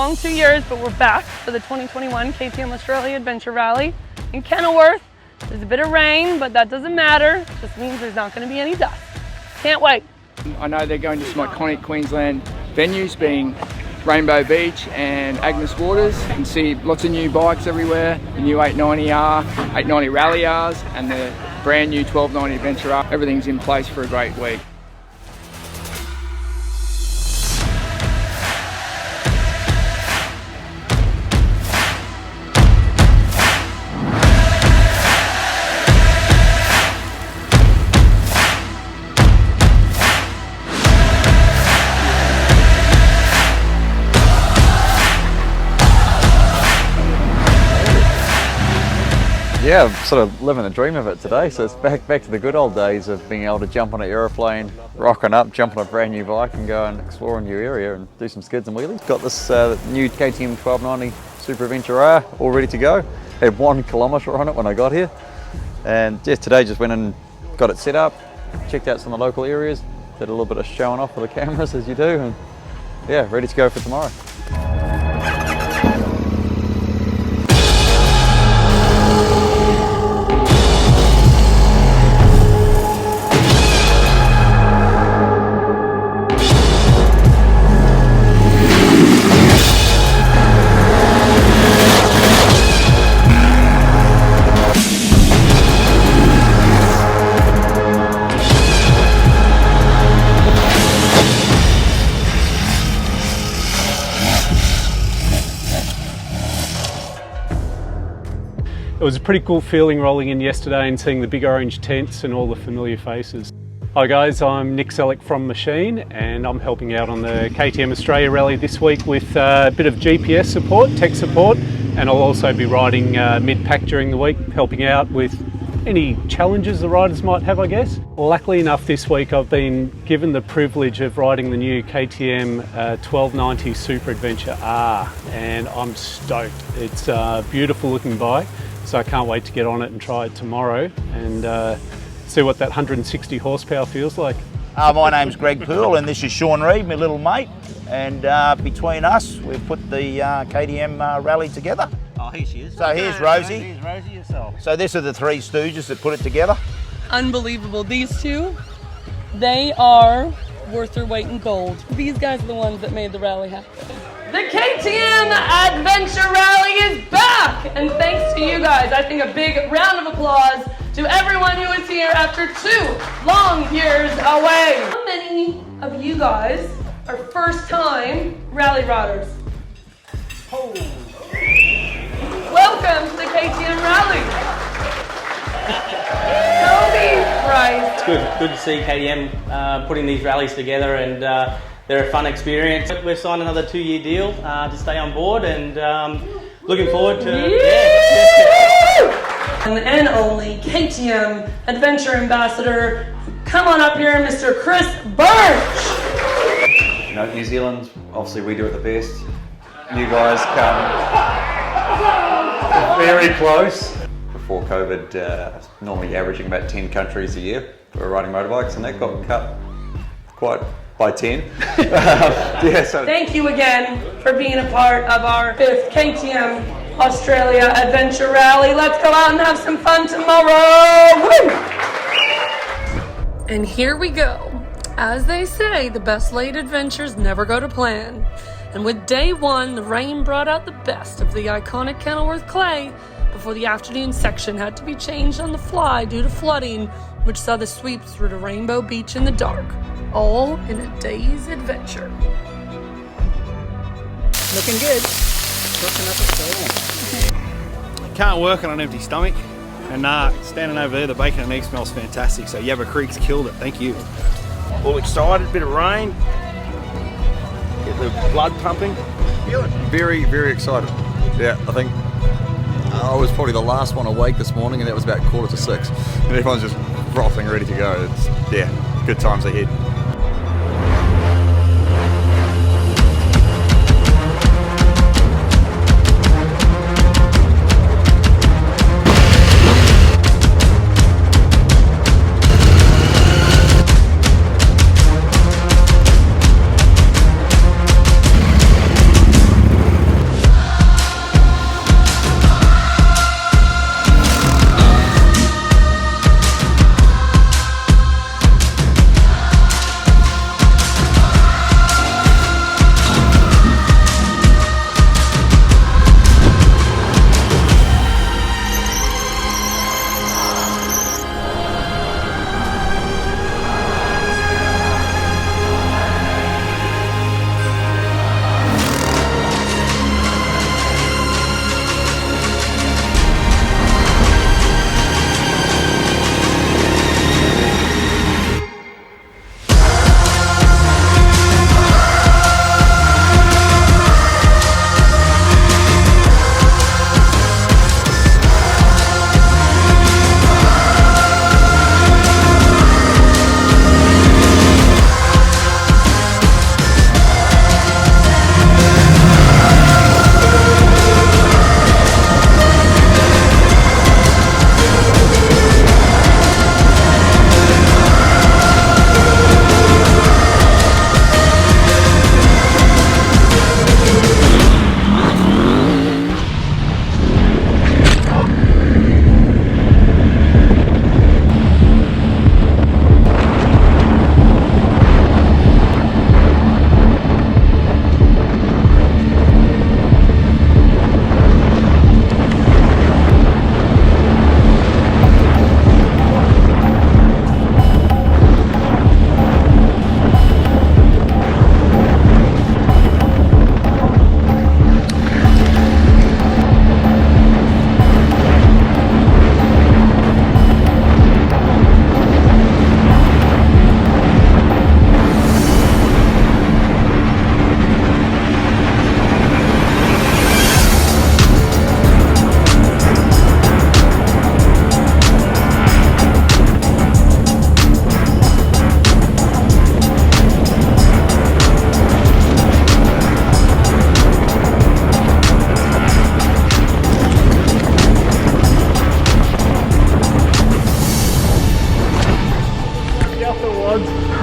long 2 years, but we're back for the 2021 KTM Australia Adventure Rallye in Kenilworth. There's a bit of rain, but that doesn't matter. It just means there's not going to be any dust. Can't wait. I know they're going to some iconic Queensland venues, being Rainbow Beach and Agnes Waters. You can see lots of new bikes everywhere, the new 890R, 890 Rallye Rs, and the brand new 1290 Adventure R. Everything's in place for a great week. Yeah, I'm sort of living the dream of it today, so it's back to the good old days of being able to jump on an aeroplane, rocking up, jump on a brand new bike and go and explore a new area and do some skids and wheelies. Got this new KTM 1290 Super Adventure R all ready to go. Had 1 kilometre on it when I got here, and yeah, today just went and got it set up, checked out some of the local areas, did a little bit of showing off for the cameras as you do, and yeah, ready to go for tomorrow. It was a pretty cool feeling rolling in yesterday and seeing the big orange tents and all the familiar faces. Hi guys, I'm Nick Selleck from Machine and I'm helping out on the KTM Australia Rallye this week with a bit of GPS support, tech support, and I'll also be riding mid-pack during the week, helping out with any challenges the riders might have, I guess. Luckily enough this week I've been given the privilege of riding the new KTM 1290 Super Adventure R and I'm stoked. It's a beautiful looking bike. So I can't wait to get on it and try it tomorrow and see what that 160 horsepower feels like. My name's Greg Poole and this is Sean Reid, my little mate. And between us, we've put the KTM Rallye together. Oh, here she is. So here's Rosie. Here's Rosie yourself. So this are the 3 stooges that put it together. Unbelievable. These two, they are worth their weight in gold. These guys are the ones that made the rally happen. The KTM Adventure Rallye is back! And thanks to you guys, I think a big round of applause to everyone who is here after 2 long years away. How many of you guys are first-time rally riders? Oh. Welcome to the KTM Rallye. Toby Price. It's good to see KTM putting these rallies together, and they're a fun experience. We've signed another 2-year deal to stay on board, and looking forward to And only KTM Adventure Ambassador. Come on up here, Mr. Chris Birch. You know, New Zealand, obviously we do it the best. You guys come very close. Before COVID, normally averaging about 10 countries a year for riding motorbikes, and that got cut quite by 10. Yeah, so. Thank you again for being a part of our 5th KTM Australia Adventure Rallye. Let's go out and have some fun tomorrow. Woo! And here we go. As they say, the best laid adventures never go to plan. And with day 1, the rain brought out the best of the iconic Kenilworth clay before the afternoon section had to be changed on the fly due to flooding, which saw the sweep through to Rainbow Beach in the dark. All in a day's adventure. Looking good. Cooking up a soul. Can't work on an empty stomach. And standing over there, the bacon and egg smells fantastic. So Yabba Creek's killed it. Thank you. All excited, bit of rain. Get the blood pumping. Feeling very, very excited. Yeah, I think I was probably the last one awake this morning, and that was about 5:45. And everyone's just frothing, ready to go. It's, yeah, good times ahead.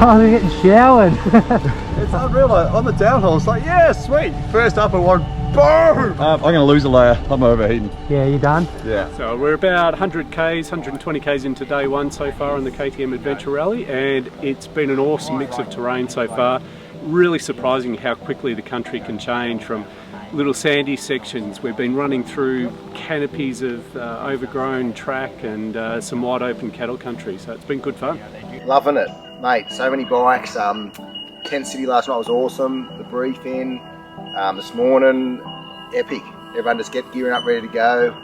Oh, they're getting showered. It's unreal. On the downhill, it's like, yeah, sweet. First up and one, boom! I'm going to lose a layer. I'm overheating. Yeah, you done? Yeah. So we're about 100 Ks, 120 Ks into day one so far on the KTM Adventure Rallye, and it's been an awesome mix of terrain so far. Really surprising how quickly the country can change from little sandy sections. We've been running through canopies of overgrown track and some wide open cattle country, so it's been good fun. Loving it, mate. So many bikes. Tent City last night was awesome. The briefing this morning, epic. Everyone just gearing up, ready to go.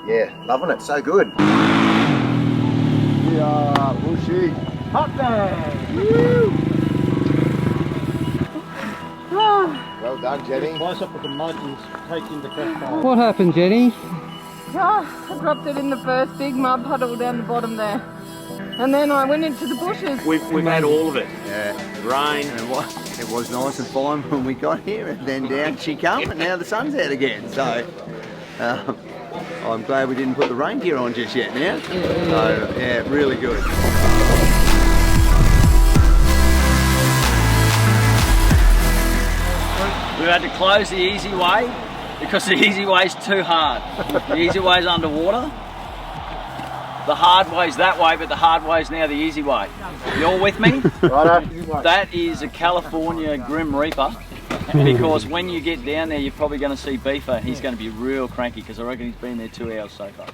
Yeah, loving it. So good. We are bushy. Hot bag! Woo! Well done, Jenny. Close up with the mud and take into fresh fire. What happened, Jenny? I dropped it in the first big mud puddle down the bottom there. And then I went into the bushes. We've had all of it. Yeah, rain and what? It was nice and fine when we got here, and then down she come, and now the sun's out again. So I'm glad we didn't put the rain gear on just yet now. So yeah, really good. We had to close the easy way because the easy way's too hard. The easy way's underwater. The hard way's that way, but the hard way's now the easy way. You all with me? That is a California Grim Reaper, because when you get down there, you're probably going to see Beefer. He's going to be real cranky because I reckon he's been there 2 hours so far.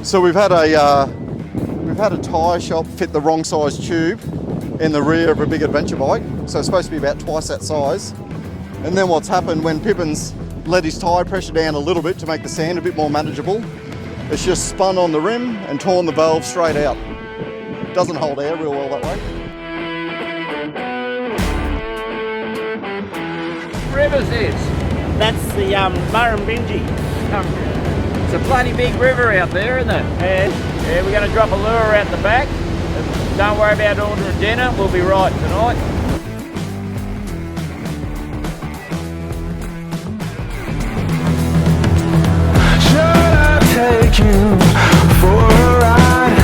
So we've had a tyre shop fit the wrong size tube in the rear of a big adventure bike. So it's supposed to be about twice that size. And then what's happened when Pippin's let his tyre pressure down a little bit to make the sand a bit more manageable, it's just spun on the rim and torn the valve straight out. Doesn't hold air real well that way. River's this? That's the Murrumbidgee. It's a bloody big river out there, isn't it? Yeah, we're going to drop a lure out the back. Don't worry about ordering dinner, we'll be right tonight. Should I take you for a ride?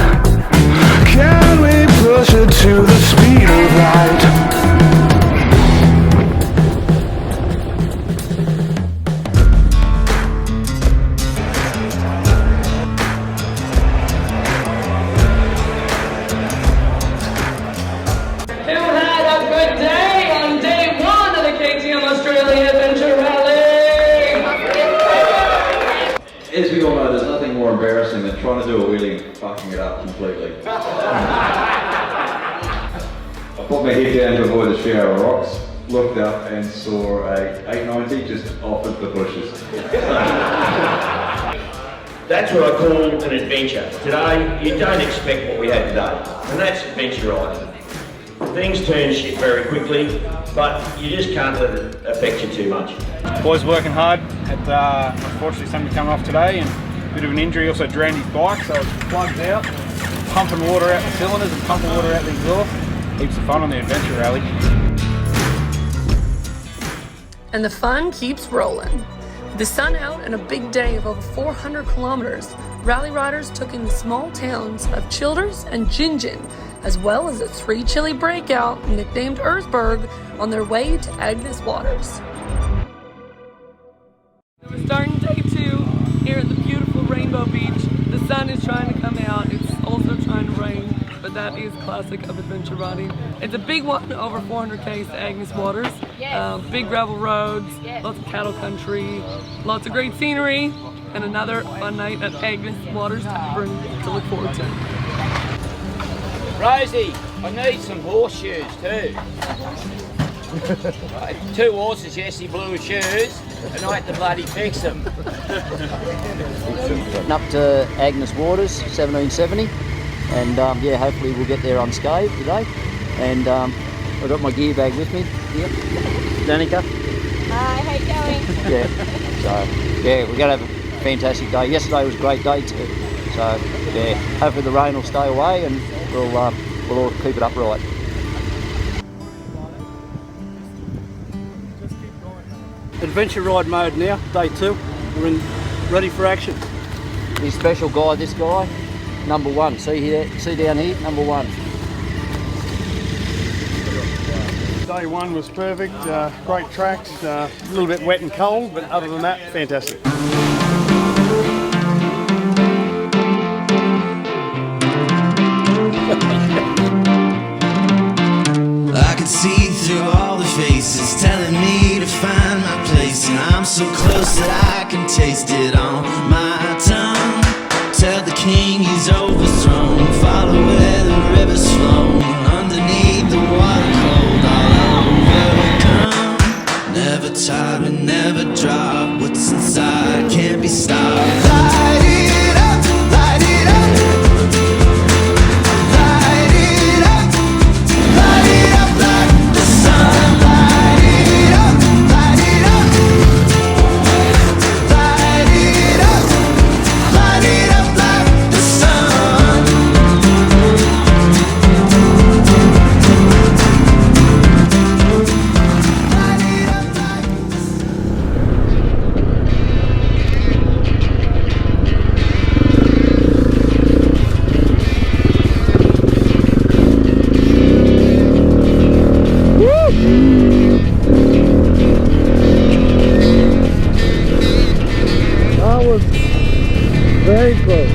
Can we push it to the speed of light? Who had a good day on day one of the KTM Australia Adventure Rallye? As we all know, there's nothing more embarrassing than trying to do a wheelie and fucking it up completely. I put my head down to avoid the shower of rocks, looked up and saw a 890 just off at the bushes. That's what I call an adventure. Today, you don't expect what we had today, and that's adventure riding. Things turn shit very quickly, but you just can't let it affect you too much. Boys working hard. Had unfortunately somebody coming off today and a bit of an injury. Also drained his bike, so it's plugged out. Pumping water out the cylinders and pumping water out the exhaust. Heaps of fun on the Adventure Rallye. And the fun keeps rolling. With the sun out and a big day of over 400 kilometers, rally riders took in the small towns of Childers and Gingin, as well as a 3 chili breakout nicknamed Erzberg, on their way to Agnes Waters. We're starting day 2 here at the beautiful Rainbow Beach. The sun is trying to come out, it's also trying to rain, but that is classic of adventure riding. It's a big one, over 400 k's to Agnes Waters. Big gravel roads, lots of cattle country, lots of great scenery, and another fun night at Agnes Waters Tavern to look forward to. Rosie, I need some horseshoes too. 2 horses yesterday blew shoes and I had to bloody fix them. Getting up to Agnes Waters, 1770, and yeah, hopefully we'll get there unscathed today. And I've got my gear bag with me. Yep. Danica. Hi, how you going? Yeah. So yeah, we're gonna have a fantastic day. Yesterday was a great day too. So yeah, hopefully the rain will stay away and we'll all keep it upright. Adventure ride mode now, day 2. We're ready for action. His special guy, this guy, number 1. See here, see down here, number 1. Day 1 was perfect, great tracks, a little bit wet and cold, but other than that, fantastic. I could see through all the faces telling me to find my place, and I'm so close that I can taste it on my tongue. Tell the king he's overthrown, follow where the river's flown, underneath the water cold, I'll overcome. Never tired and never drop, what's inside can't be stopped. Light it up, light it up. Very close.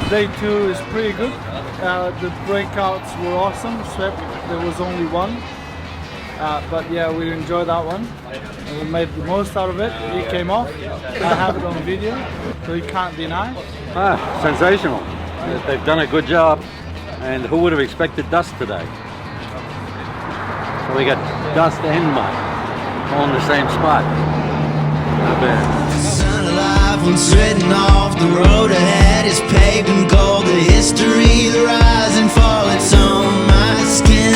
Day 2 is pretty good. The breakouts were awesome, except there was only one. But yeah, we enjoyed that one. And we made the most out of it. It came off. I have it on video, so you can't deny. Sensational. They've done a good job. And who would have expected dust today? So we got dust and mud all in the same spot. Not bad. Sun alive, one's written off the road ahead is paved in gold. The history, the rise and fall, it's on my skin.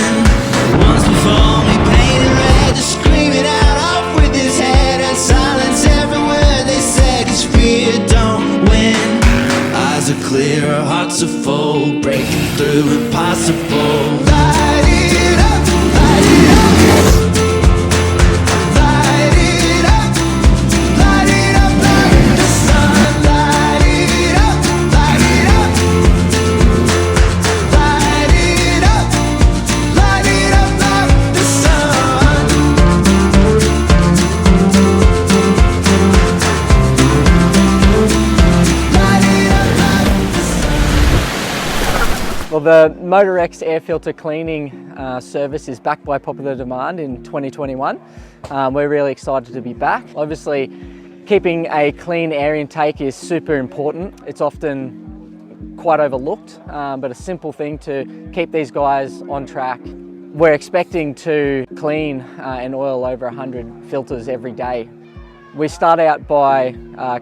Once before me painted red, just screaming out off with his head, and silence everywhere they said, 'cause fear don't win. Eyes are clear, hearts are full, breaking through impossible. Light it up, light it up. Light it up. Well, the MotorX air filter cleaning service is back by popular demand in 2021. We're really excited to be back. Obviously, keeping a clean air intake is super important. It's often quite overlooked, but a simple thing to keep these guys on track. We're expecting to clean and oil over 100 filters every day. We start out by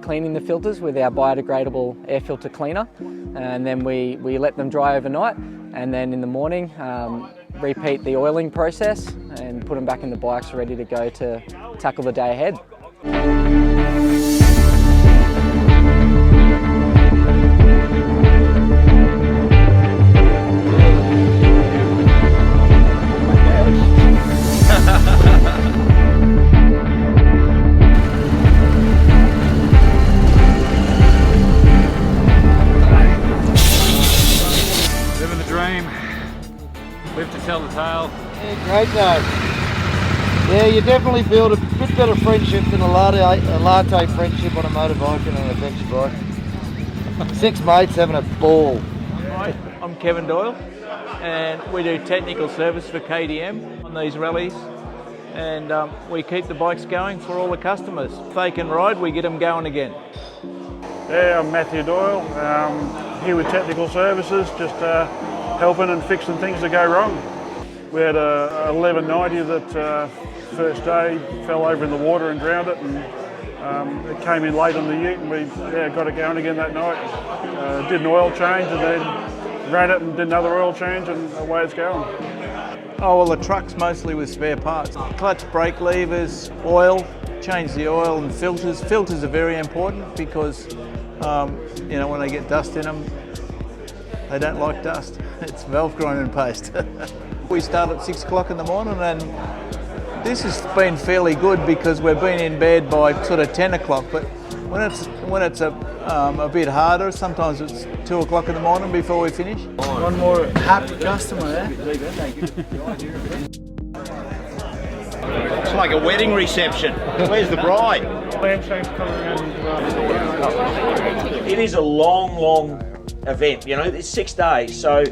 cleaning the filters with our biodegradable air filter cleaner, and then we let them dry overnight, and then in the morning repeat the oiling process and put them back in the bikes ready to go to tackle the day ahead. Living the dream. Live to tell the tale. Yeah, great day. Yeah, you definitely build a bit better friendship than a latte friendship on a motorbike and an adventure bike. 6 mates having a ball. Hi, I'm Kevin Doyle, and we do technical service for KTM on these rallies, and we keep the bikes going for all the customers. If they can ride, we get them going again. Yeah, I'm Matthew Doyle, here with Technical Services, just helping and fixing things that go wrong. We had a 1190 that first day fell over in the water and drowned it, and it came in late on the ute, and we got it going again that night. Did an oil change and then ran it and did another oil change, and away it's going. Oh well, the truck's mostly with spare parts. Clutch, brake levers, oil, change the oil, and filters. Filters are very important because you know, when they get dust in them, they don't like dust. It's valve grinding paste. We start at 6 o'clock in the morning, and this has been fairly good because we've been in bed by sort of 10 o'clock, but when it's a bit harder, sometimes it's 2 o'clock in the morning before we finish. One more happy customer, eh? It's like a wedding reception. Where's the bride? It is a long event, you know, it's 6 days, so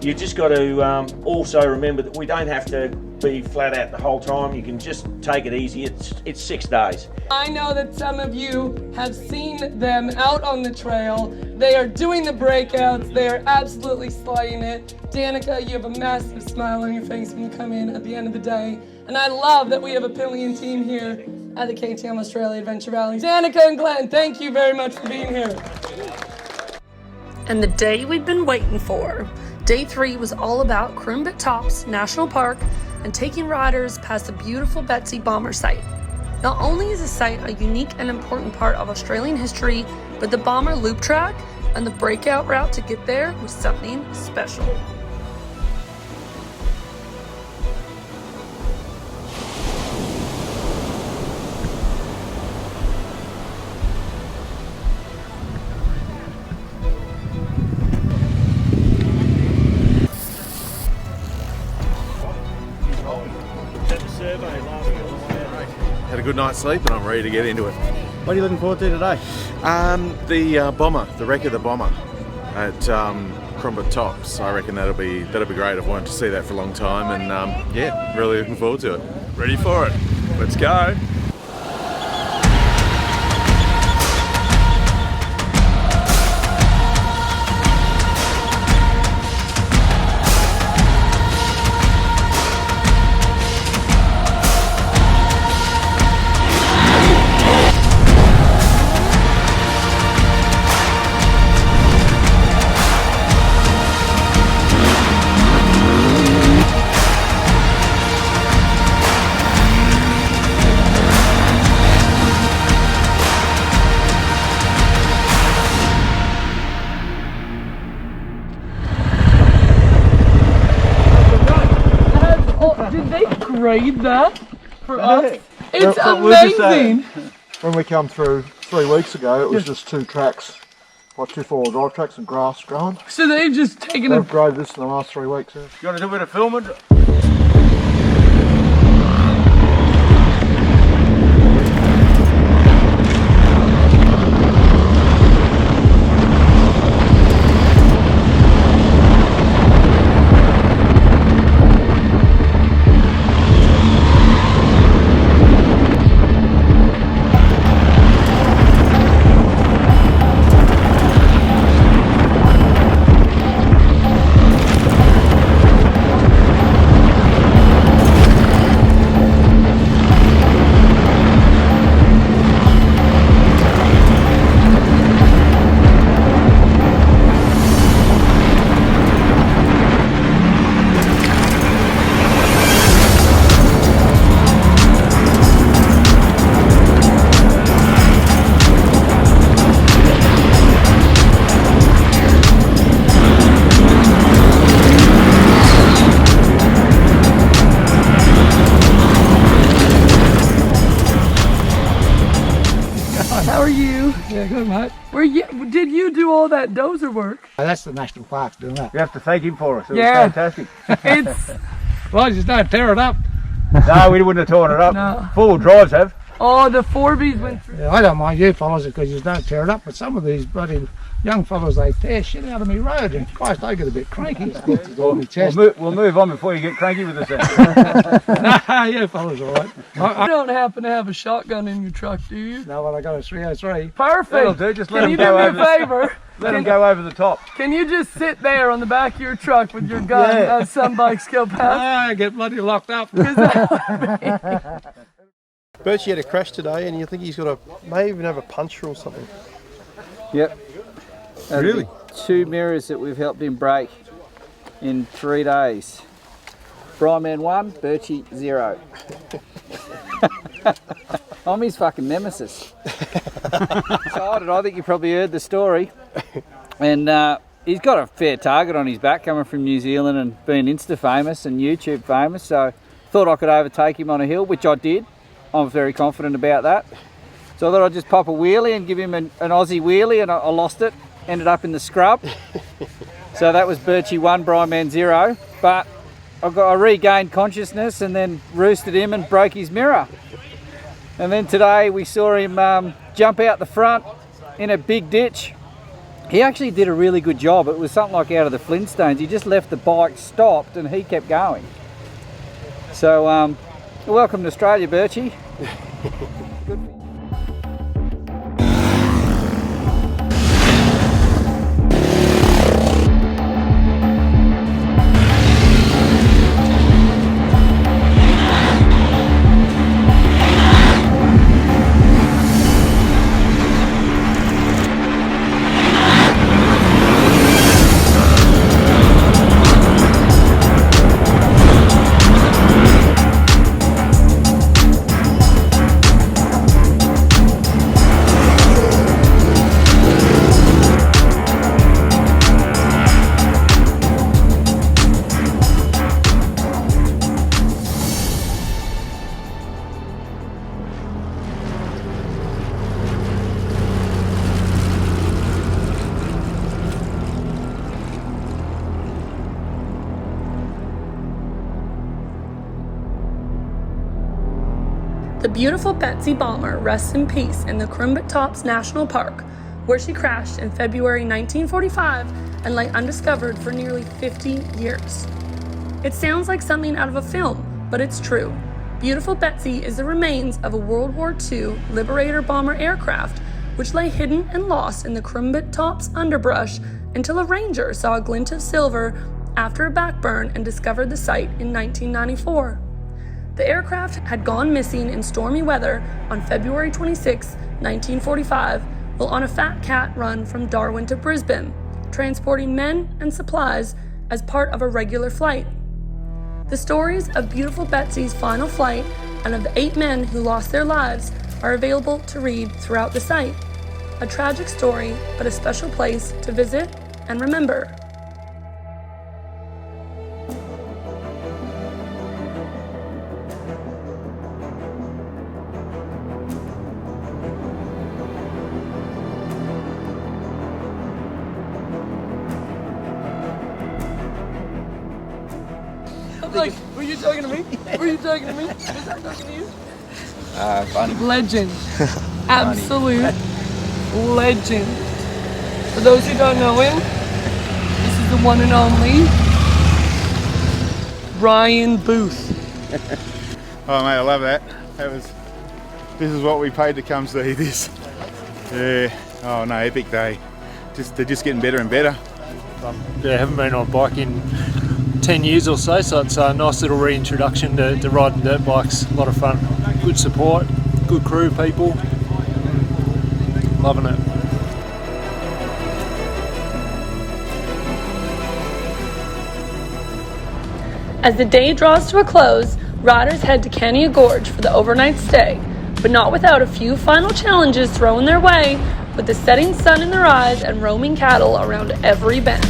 you just got to also remember that we don't have to be flat out the whole time. You can just take it easy. It's 6 days. I know that some of you have seen them out on the trail. They are doing the breakouts. They are absolutely slaying it. Danica, you have a massive smile on your face when you come in at the end of the day. And I love that we have a pillion team here at the KTM Australia Adventure Rallye. Danica and Glenn, thank you very much for being here. And the day we'd been waiting for. Day 3 was all about Crumbit Tops National Park and taking riders past the beautiful Betsy Bomber site. Not only is the site a unique and important part of Australian history, but the Bomber loop track and the breakout route to get there was something special. Had a good night's sleep and I'm ready to get into it. What are you looking forward to today? The bomber, the wreck of the bomber at Crumbit Tops. I reckon that'll be great. I've wanted to see that for a long time, and yeah, really looking forward to it. Ready for it. Let's go. Did they grade that for us? It's amazing. When we come through 3 weeks ago, it was just 2 tracks, like 2 4-wheel drive tracks and grass growing. So they've just taken They've graded this in the last 3 weeks. Yeah. You want to do a bit of filming? yeah, did you do all that dozer work? That's the national parks doing that. You have to thank him for us. It Yeah. was fantastic. It's Well, just don't tear it up. No, we wouldn't have torn it up. No. Four-wheel drives have. oh, the 4Bs went through. Yeah, I don't mind you fellas because you don't tear it up, but some of these bloody young fellas, they tear shit out of me road, and Christ, I get a bit cranky. We'll move on before you get cranky with us then. Nah, you fellas all right. You don't happen to have a shotgun in your truck, do you? No, well, I got a 303. Perfect. That'll do, just let Can him you go do me over. a favor? Let them go over the top. Can you just sit there on the back of your truck with your gun Yeah. as some bikes go past? I get bloody locked up. Birchie had a crash today, and you think he's got may even have a puncture or something. Yep. Really? 2 mirrors that we've helped him break in 3 days. Brian 1, Birchie 0. I'm his fucking nemesis. Excited, I think you probably heard the story. And he's got a fair target on his back coming from New Zealand and being Insta famous and YouTube famous, so thought I could overtake him on a hill, which I did. I'm very confident about that. So I thought I'd just pop a wheelie and give him an Aussie wheelie, and I lost it. Ended up in the scrub. So that was Birchie 1, Brian 0. But I regained consciousness and then roosted him and broke his mirror. And then today we saw him jump out the front in a big ditch. He actually did a really good job. It was something like out of the Flintstones. He just left the bike stopped and he kept going. So welcome to Australia, Birchie. Good. The beautiful Betsy Bomber rests in peace in the Crumbit Tops National Park, where she crashed in February 1945 and lay undiscovered for nearly 50 years. It sounds like something out of a film, but it's true. Beautiful Betsy is the remains of a World War II Liberator bomber aircraft, which lay hidden and lost in the Crumbit Tops underbrush until a ranger saw a glint of silver after a backburn and discovered the site in 1994. The aircraft had gone missing in stormy weather on February 26, 1945, while on a Fat Cat run from Darwin to Brisbane, transporting men and supplies as part of a regular flight. The stories of Beautiful Betsy's final flight and of the 8 men who lost their lives are available to read throughout the site. A tragic story, but a special place to visit and remember. I'm like, were you talking to me? Were you talking to me? Was I talking to you? Funny. Legend. Absolute legend. For those who don't know him, this is the one and only Ryan Booth. Oh mate, I love that. This is what we paid to come see this. Yeah. Oh no, epic day. They're just getting better and better. Yeah, I haven't been on a bike in 10 years or so it's a nice little reintroduction to riding dirt bikes. A lot of fun, good support, good crew, people, loving it. As the day draws to a close, riders head to Cannia Gorge for the overnight stay, but not without a few final challenges thrown their way, with the setting sun in their eyes and roaming cattle around every bend.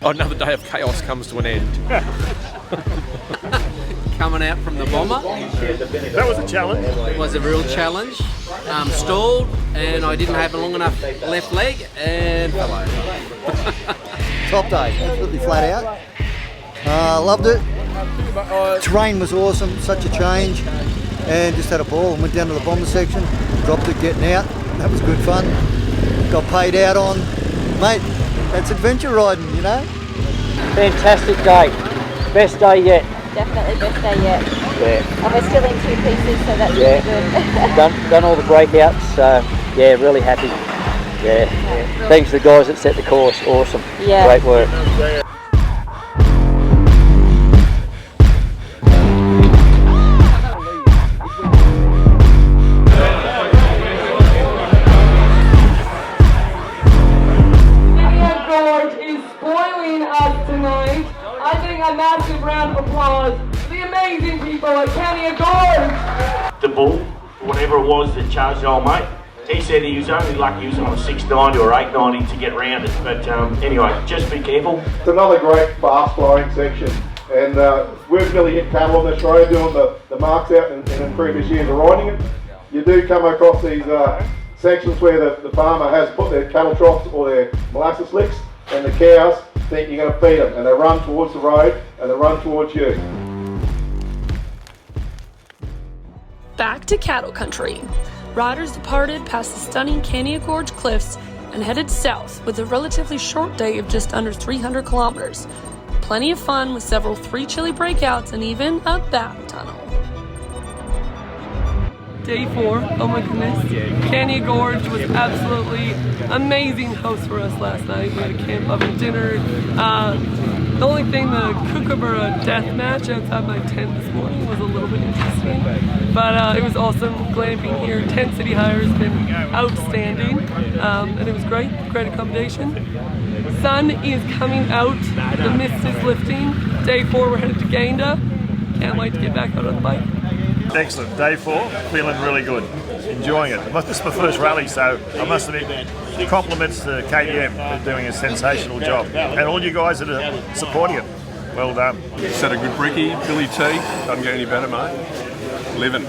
Another day of chaos comes to an end. Coming out from the bomber. That was a challenge. It was a real challenge. Stalled, and I didn't have a long enough left leg, and fell over. Top day, absolutely flat out. Loved it. Terrain was awesome, such a change, and just had a ball and went down to the bomber section, dropped it getting out. That was good fun. Got paid out on, mate, that's adventure riding, you know. Fantastic day. Best day yet. Definitely best day yet. Yeah. And we're still in 2 pieces, so that's Yeah. really good. done all the breakouts, so yeah, really happy. Yeah. Thanks to the guys that set the course. Awesome. Yeah. Great work. A massive round of applause for the amazing people at KTM Gorge. The bull, whatever it was that charged old mate, he said he was only lucky he was on a 690 or 890 to get round it. But anyway, just be careful. It's another great fast flowing section, and we've nearly hit cattle on this road doing the marks out in previous years of riding it. You do come across these sections where the farmer has put their cattle troughs or their molasses slicks, and the cows think you're going to feed them, and they run towards the road and they run towards you. Back to cattle country. Riders departed past the stunning KTM Gorge cliffs and headed south with a relatively short day of just under 300 kilometers. Plenty of fun with several 3 chilly breakouts and even a bath tunnel. Day 4, oh my goodness. KTM Gorge was absolutely amazing host for us last night. We had a camp oven dinner. The only thing, the Kookaburra death match outside my tent this morning was a little bit interesting. But it was awesome glamping here. Tent City Hire has been outstanding. And it was great accommodation. Sun is coming out, the mist is lifting. Day 4, we're headed to Gayndah. Can't wait to get back out on the bike. Excellent. Day 4, feeling really good. Enjoying it. This is my first rally, so I must admit, compliments to KTM. They're doing a sensational job. And all you guys that are supporting it, well done. Just had a good brickie, Billy T. Doesn't get any better, mate. Living.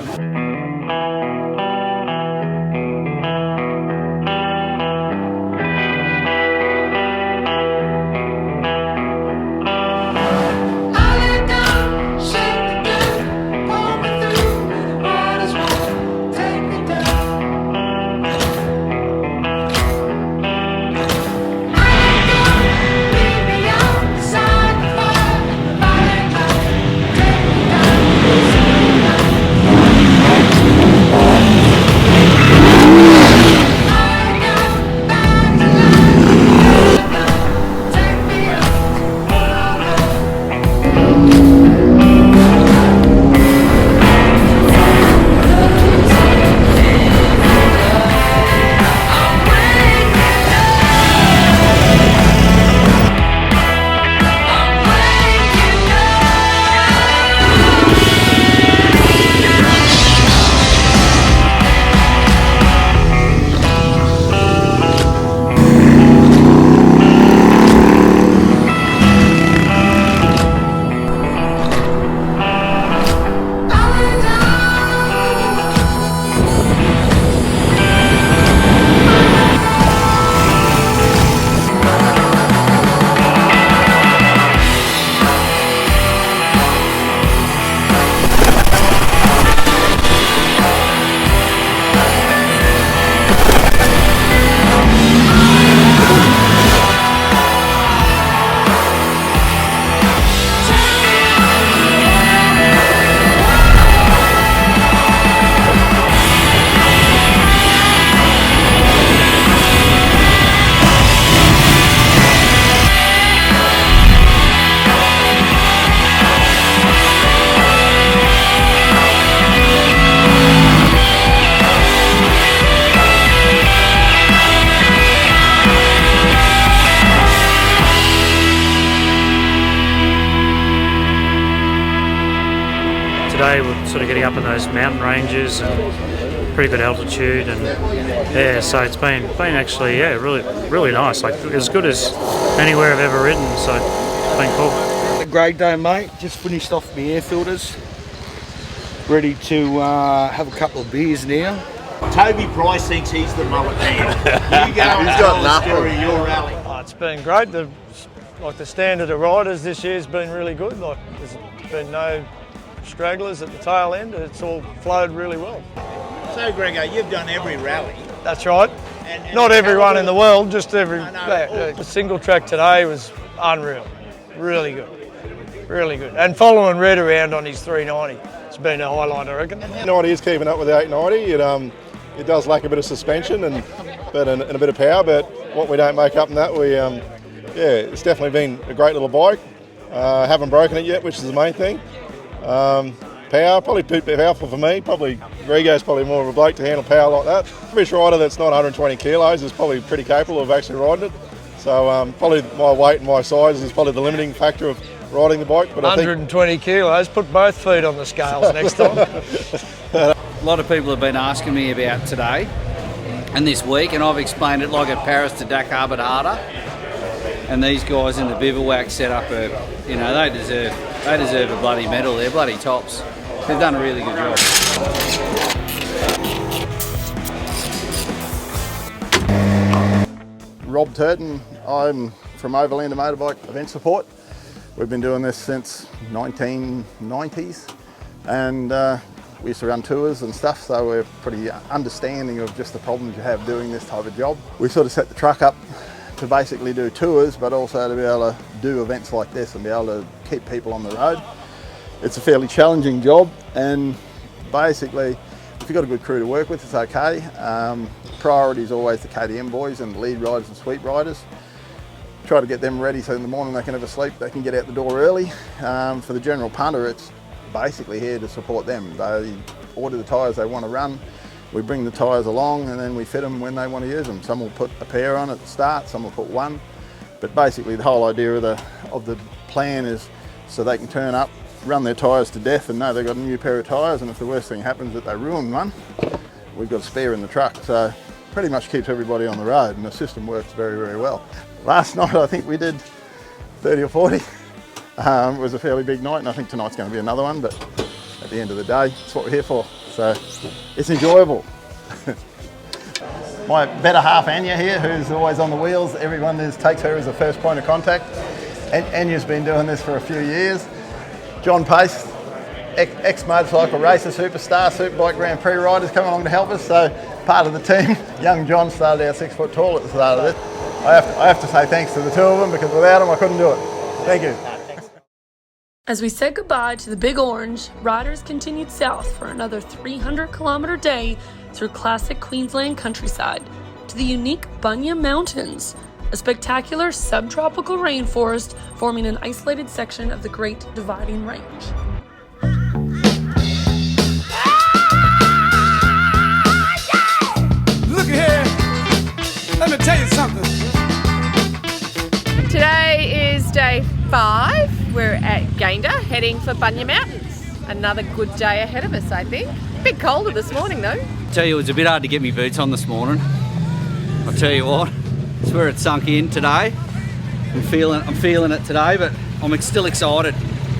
Today we're sort of getting up in those mountain ranges and pretty good altitude, and yeah, so it's been actually really nice. Like as good as anywhere I've ever ridden. So it's been cool. A great day, mate. Just finished off my air filters. Ready to have a couple of beers now. Toby Price thinks he's the mullet man. You go and tell the story of your rally. It's been great. The standard of riders this year's been really good. Like there's been no stragglers at the tail end. It's all flowed really well. So Grego, you've done every rally. That's right. And not everyone in the world, just every. The single track today was unreal. Really good. Really good. And following Red around on his 390, it's been a highlight, I reckon. 90 is keeping up with the 890. It does lack a bit of suspension and a bit of power, but what we don't make up in that, it's definitely been a great little bike. Haven't broken it yet, which is the main thing. Power, probably a bit powerful for me. Probably Grego's probably more of a bloke to handle power like that. Average rider that's not 120 kilos is probably pretty capable of actually riding it. So probably my weight and my size is probably the limiting factor of riding the bike. But 120 kilos, put both feet on the scales next time. A lot of people have been asking me about today and this week, and I've explained it like a Paris to Dakar but harder. And these guys in the bivouac set up they deserve a bloody medal. They're bloody tops. They've done a really good job. Rob Turton, I'm from Overlander Motorbike Event Support. We've been doing this since 1990s, and we used to run tours and stuff, so we're pretty understanding of just the problems you have doing this type of job. We sort of set the truck up to basically do tours, but also to be able to do events like this and be able to keep people on the road. It's a fairly challenging job, and basically if you've got a good crew to work with, it's okay. Priority is always the KTM boys and the lead riders and sweep riders. Try to get them ready so in the morning they can have a sleep, they can get out the door early. For the general punter, it's basically here to support them. They order the tyres they want to run, we bring the tyres along, and then we fit them when they want to use them. Some will put a pair on at the start, some will put one. But basically the whole idea of the plan is so they can turn up, run their tyres to death and know they've got a new pair of tyres, and if the worst thing happens that they ruin one, we've got a spare in the truck. So pretty much keeps everybody on the road, and the system works very, very well. Last night I think we did 30 or 40. It was a fairly big night, and I think tonight's going to be another one, but at the end of the day, it's what we're here for. So it's enjoyable. My better half Anya here, who's always on the wheels, everyone takes her as the first point of contact. Anya's been doing this for a few years. John Pace, ex-motorcycle racer, superstar, Superbike Grand Prix riders come along to help us, so part of the team. Young John started out 6 foot tall at the start of it. I have to say thanks to the two of them, because without them I couldn't do it. Thank you. As we said goodbye to the Big Orange, riders continued south for another 300-kilometer day through classic Queensland countryside to the unique Bunya Mountains, a spectacular subtropical rainforest forming an isolated section of the Great Dividing Range. Look here, let me tell you something. Today is day 5. We're at Gayndah, heading for Bunya Mountains. Another good day ahead of us, I think. A bit colder this morning though. I tell you, it was a bit hard to get my boots on this morning. I'll tell you what, it's where it sunk in today. I'm feeling it today, but I'm still excited.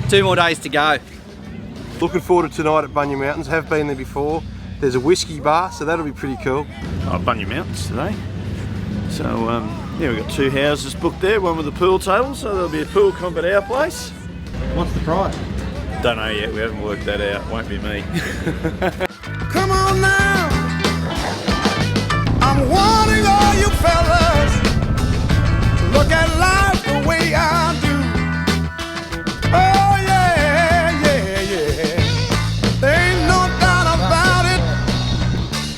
2 more days to go. Looking forward to tonight at Bunya Mountains. Have been there before. There's a whiskey bar, so that'll be pretty cool. Bunya Mountains today. So yeah, we've got 2 houses booked there, one with a pool table, so there'll be a pool comp at our place. What's the price? Don't know yet, we haven't worked that out, won't be me. Come on now, I'm wanting all you fellas to look at life the way I do. Oh yeah, yeah, yeah, there ain't no doubt about it.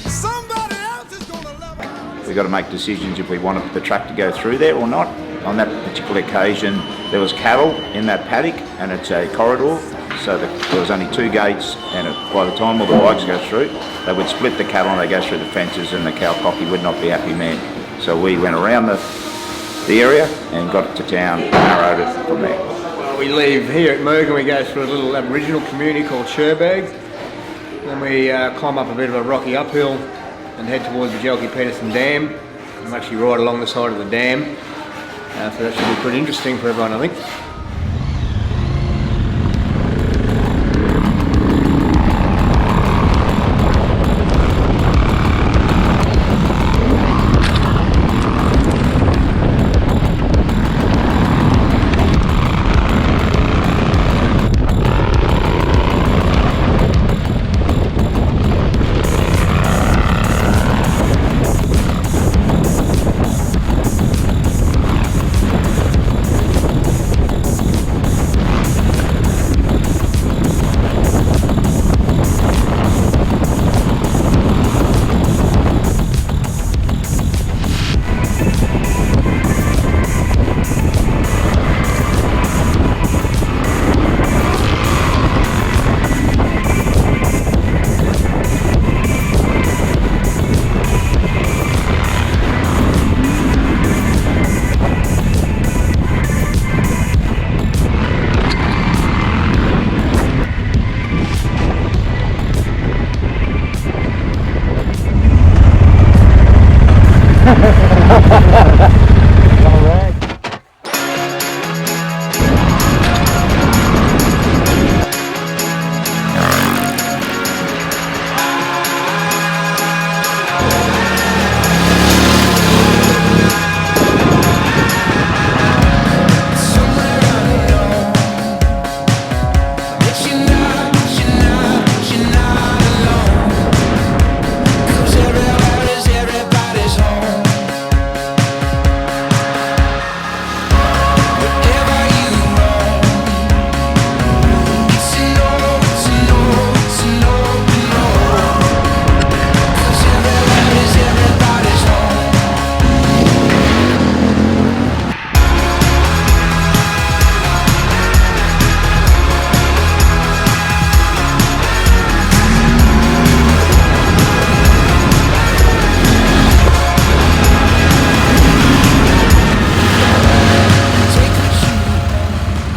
Somebody else is gonna love it. We've got to make decisions if we want the track to go through there or not. On that particular occasion, there was cattle in that paddock, and it's a corridor, so there was only 2 gates, and by the time all the bikes go through, they would split the cattle and they go through the fences, and the cow cocky would not be happy man. So we went around the area and got to town and narrowed it from there. Well, we leave here at Moog and we go through a little Aboriginal community called Cherbourg. Then we climb up a bit of a rocky uphill and head towards the Jelke-Peterson Dam. I'm actually right along the side of the dam, so that should be pretty interesting for everyone, I think.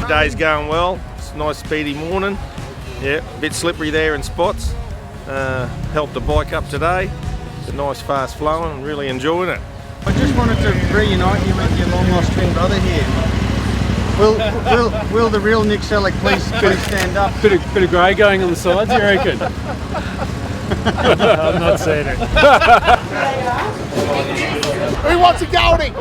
Day's going well. It's a nice speedy morning. Yeah, a bit slippery there in spots. Helped the bike up today. It's a nice fast flowing. I'm really enjoying it. I just wanted to reunite you with your long lost twin brother here. Will the real Nick Selleck please stand up? Bit of grey going on the sides, you reckon? I'm not seeing it. Who wants a Goldie?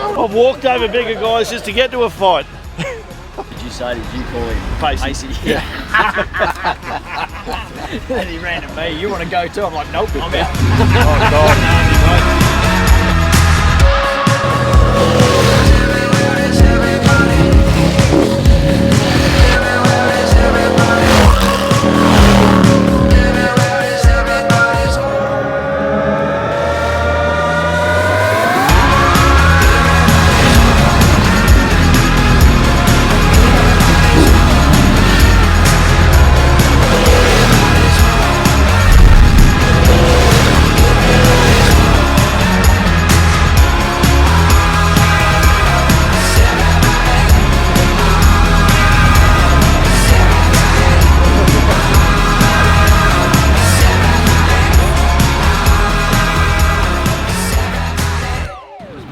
I've walked over bigger guys just to get to a fight. Did you say, did you call him Pacey? Yeah. And he ran at me, you want to go too? I'm like, nope, I'm out. Oh God.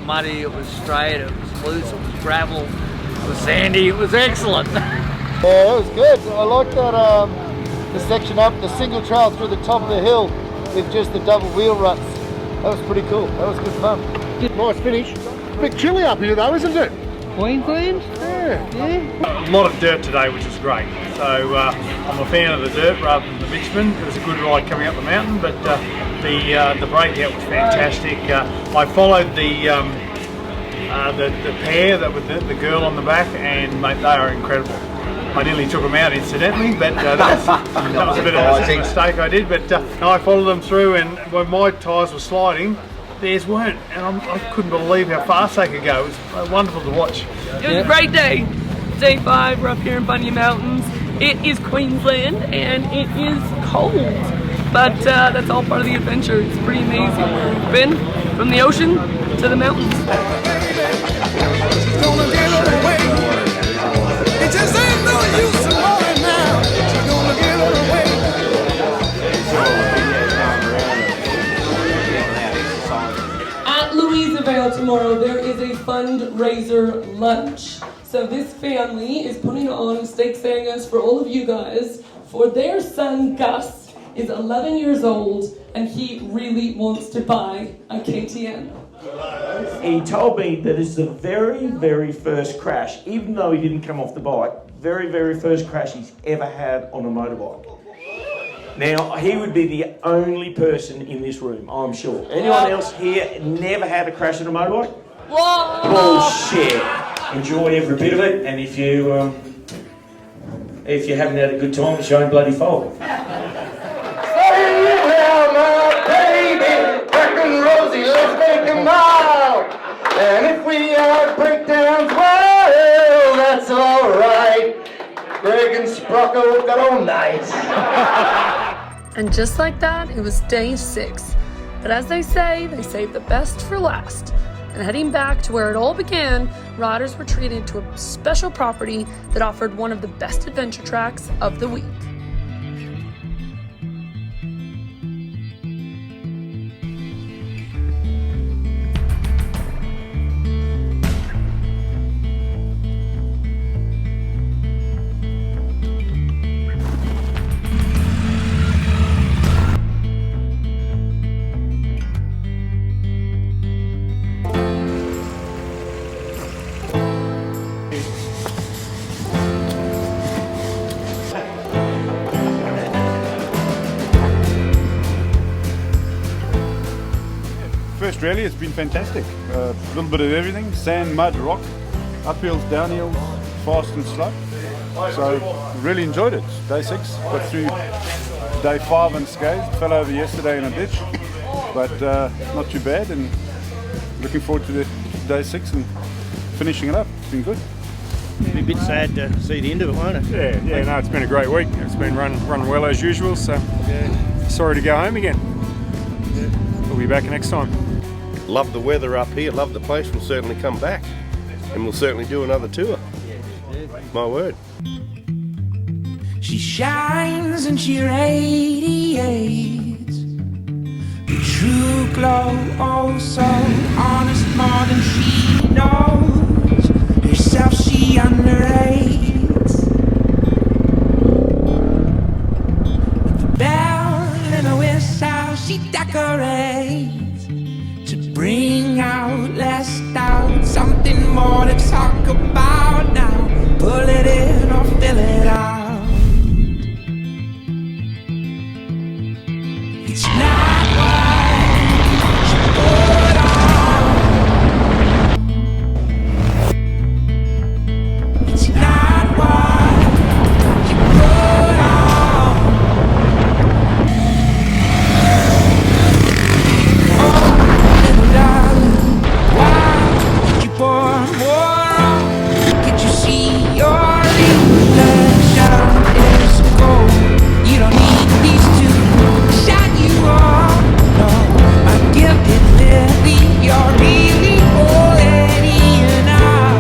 Muddy, it was straight, it was loose, it was gravel, it was sandy, it was excellent. Yeah, it was good. I like that the section up, the single trail through the top of the hill with just the double wheel ruts. That was pretty cool. That was good fun. Nice finish. A bit chilly up here though, isn't it? Queensland? Yeah. A lot of dirt today, which is great. So I'm a fan of the dirt rather than the bitumen. It was a good ride coming up the mountain, but the breakout was fantastic. I followed the pair that with the girl on the back, and mate, they are incredible. I nearly took them out incidentally, but that was a bit of a mistake I did. But no, I followed them through, and when my tyres were sliding, theirs weren't, and I couldn't believe how fast they could go. It was wonderful to watch. It was a great day. Day 5, we're up here in Bunya Mountains. It is Queensland and it is cold, but that's all part of the adventure. It's pretty amazing. We've been from the ocean to the mountains. It just ain't no use in worrying now. She's gonna get tomorrow there is a fundraiser lunch. So this family is putting on steak sandwiches for all of you guys for their son Gus is 11 years old and he really wants to buy a KTM. He told me that it's the very, very first crash, even though he didn't come off the bike, very, very first crash he's ever had on a motorbike. Now, he would be the only person in this room, I'm sure. Anyone else here never had a crash on a motorbike? Whoa! Bullshit. Enjoy every bit of it, and if you haven't had a good time, it's your own bloody fault. And if we have breakdowns, well, that's alright. Greg and SPROCKET have got all night. And just like that, it was day 6. But as they say save the best for last. And heading back to where it all began, riders were treated to a special property that offered one of the best adventure tracks of the week. First rally, it's been fantastic. A little bit of everything, sand, mud, rock, uphills, downhills, fast and slow. So really enjoyed it. Day 6, got through day 5 unscathed, fell over yesterday in a ditch, but not too bad, and looking forward to the day 6 and finishing it up. It's been good. It'll be a bit sad to see the end of it, won't it? Yeah, no, it's been a great week. It's been run well as usual, so sorry to go home again. We'll be back next time. Love the weather up here, love the place. We'll certainly come back and we'll certainly do another tour. My word. She shines and she radiates the true glow, oh so honest, more than she knows herself. She underrates with the bell and a whistle she decorates to bring out, less doubt, something more to talk about now. Pull it in or fill it out. It's not what you put on. It's not what you put on. Oh, little darling, why did you pour more on? Can't you see your reflection is gold? You don't need these to shine you on. No, my gilded lily, you're really already enough.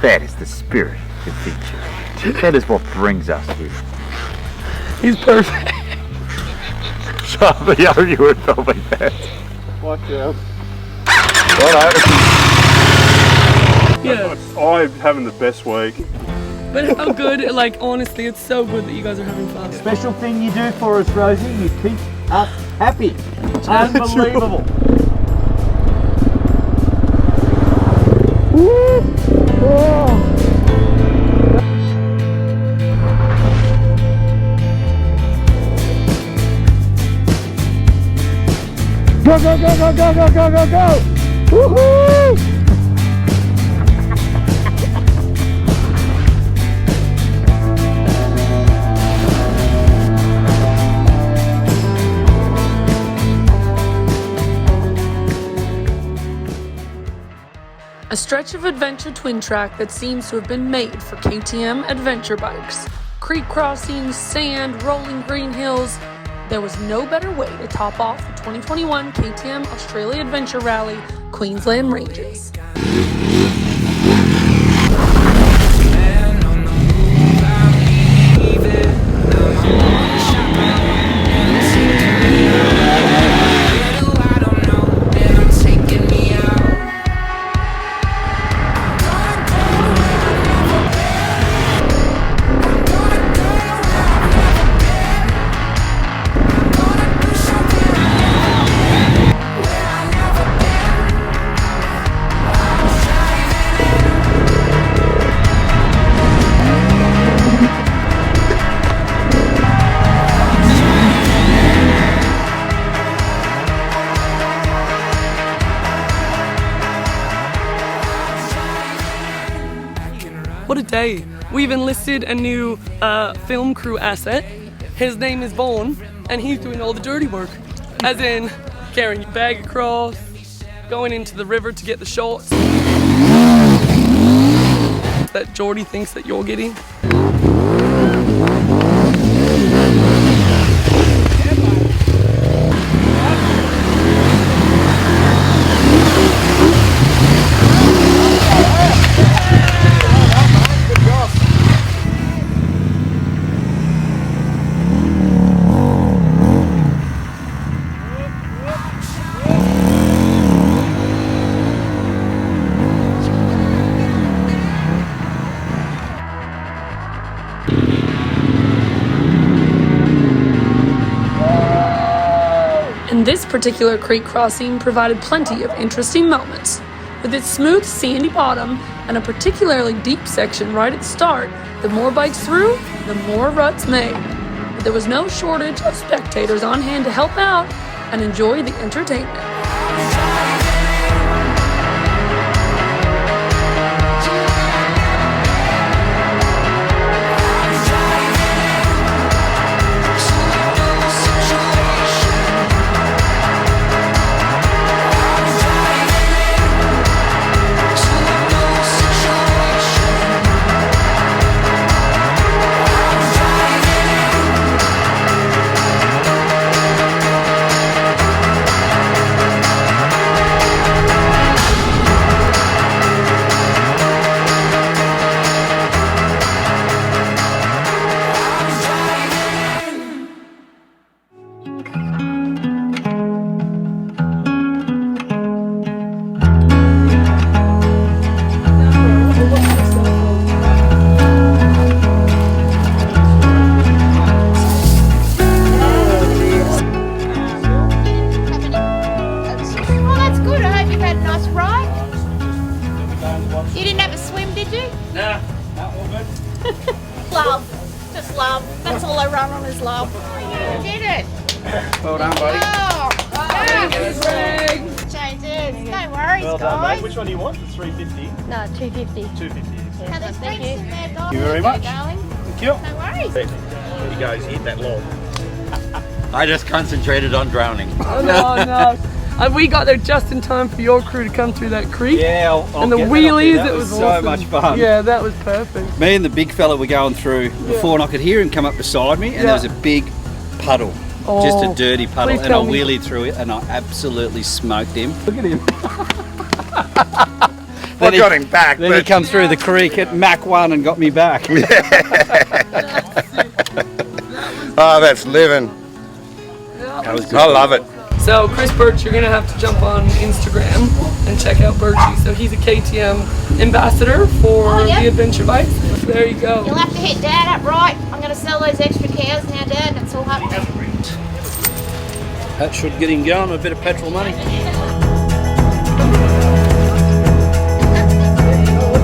That is the spirit of adventure. That is what brings us here. He's perfect. So the other you would probably that. Watch out. Yeah. I'm having the best week. But how good, like honestly, it's so good that you guys are having fun. Special thing you do for us, Rosie, you keep us happy. It's unbelievable. Woo! Oh. Go, go, go, go, go, go, go, go, go! Woohoo! A stretch of adventure twin track that seems to have been made for KTM adventure bikes. Creek crossings, sand, rolling green hills. there was no better way to top off the 2021 KTM Australia Adventure Rallye Queensland Ranges. What a day. We've enlisted a new film crew asset. His name is Vaughn, and he's doing all the dirty work. As in, carrying your bag across, going into the river to get the shots that Jordy thinks that you're getting. And this particular creek crossing provided plenty of interesting moments. With its smooth sandy bottom and a particularly deep section right at the start, the more bikes through, the more ruts made. But there was no shortage of spectators on hand to help out and enjoy the entertainment. You didn't have a swim, did you? Nah, all good. Love. Just love. That's all I run on is love. You did it. Well done, buddy. Oh, Thanks, Greg. changes. No worries, Well done, guys. mate. Which one do you want? The 350? No, 250. 250. Now there's drinks in there, guys. Thank you very much. Darling. Thank you. No worries. There he goes, hit that log. I just concentrated on drowning. Oh, no. We got there just in time for your crew to come through that creek. Yeah, and the wheelies, that it was so awesome. much fun. Yeah, that was perfect. Me and the big fella were going through before, and I could hear him come up beside me, and there was a big puddle, just a dirty puddle, and I wheelied through it, and I absolutely smoked him. Look at him. I got him back. Then he come through the creek at Mach 1 and got me back. Oh, that's living. That was good. I love it. So Chris Birch, you're gonna have to jump on Instagram and check out Birchie. So he's a KTM ambassador for the adventure bikes. There you go. You'll have to hit Dad up right. I'm going to sell those extra cows now, Dad. That's all happening. That should get him going, a bit of petrol money. Look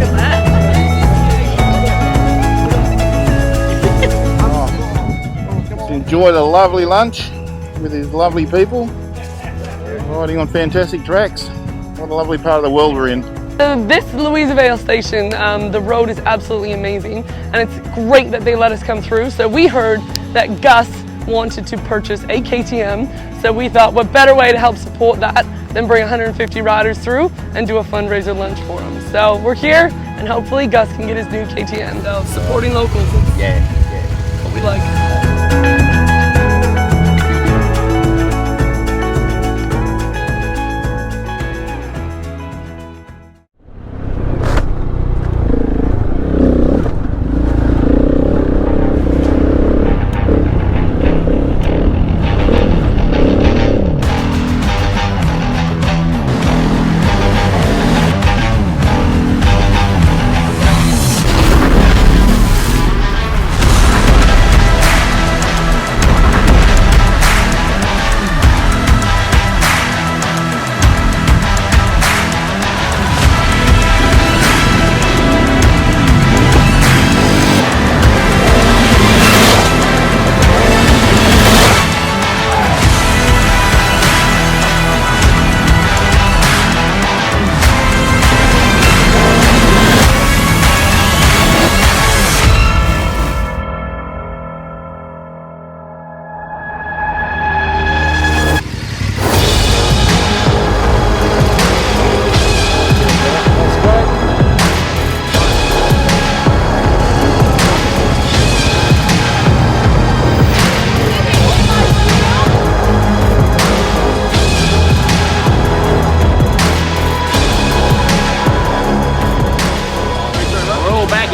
at that. Just enjoyed a lovely lunch with these lovely people, riding on fantastic tracks. What a lovely part of the world we're in. This Louisa Vale station, the road is absolutely amazing, and it's great that they let us come through. So we heard that Gus wanted to purchase a KTM, so we thought what better way to help support that than bring 150 riders through and do a fundraiser lunch for them. So we're here, and hopefully Gus can get his new KTM. So supporting locals is what we like.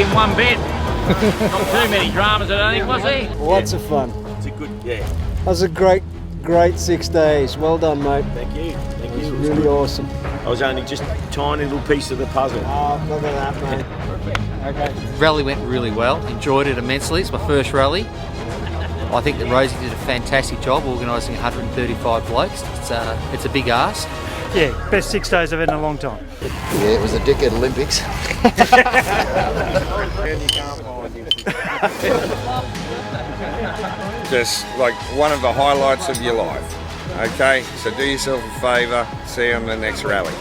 in one bit. Not too many dramas, I don't think, was there? Lots of fun. It's a good, yeah. That was a great 6 days. Well done, mate. Thank you. Thank you. It was really awesome. I was only just a tiny little piece of the puzzle. Oh, look at that, mate. Okay. Rally went really well. Enjoyed it immensely. It's my first rally. I think that Rosie did a fantastic job organising 135 blokes. It's a big ask. Yeah, best 6 days I've had in a long time. Yeah, it was a dickhead Olympics. Just like one of the highlights of your life. Okay, so do yourself a favour, see you on the next rally.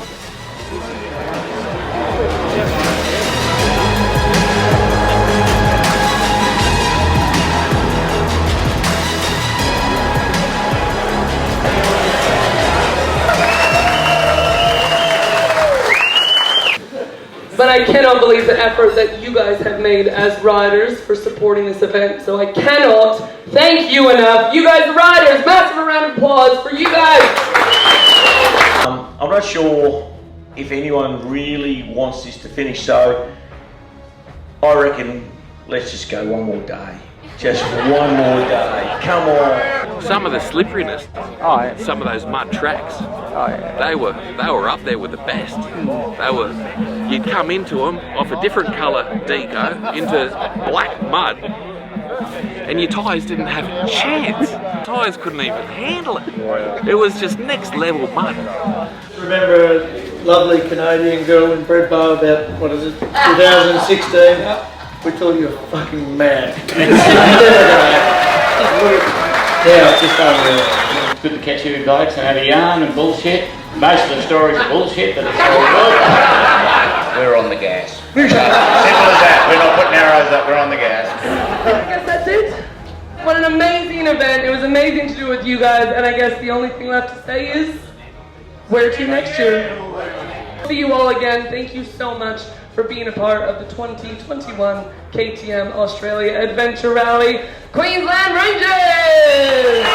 But I cannot believe the effort that you guys have made as riders for supporting this event. So I cannot thank you enough. You guys, the riders, massive round of applause for you guys. I'm not sure if anyone really wants this to finish, so I reckon let's just go one more day. Just one more day. Come on. Some of the slipperiness, some of those mud tracks, they were up there with the best. You'd come into them off a different colour deco into black mud, and your tyres didn't have a chance. Tyres couldn't even handle it. It was just next level mud. Remember a lovely Canadian girl in Bread Bar about, 2016? We thought you were fucking mad. Yeah, it's just unreal. It's good to catch you blokes and have a yarn and bullshit. Most of the stories are bullshit, but it's all good. We're on the gas. Simple as that. We're not putting arrows up, we're on the gas. I guess that's it. What an amazing event. It was amazing to do with you guys, and I guess the only thing left to say is, where to next year? See you all again. Thank you so much for being a part of the 2021 KTM Australia Adventure Rallye Queensland Ranges!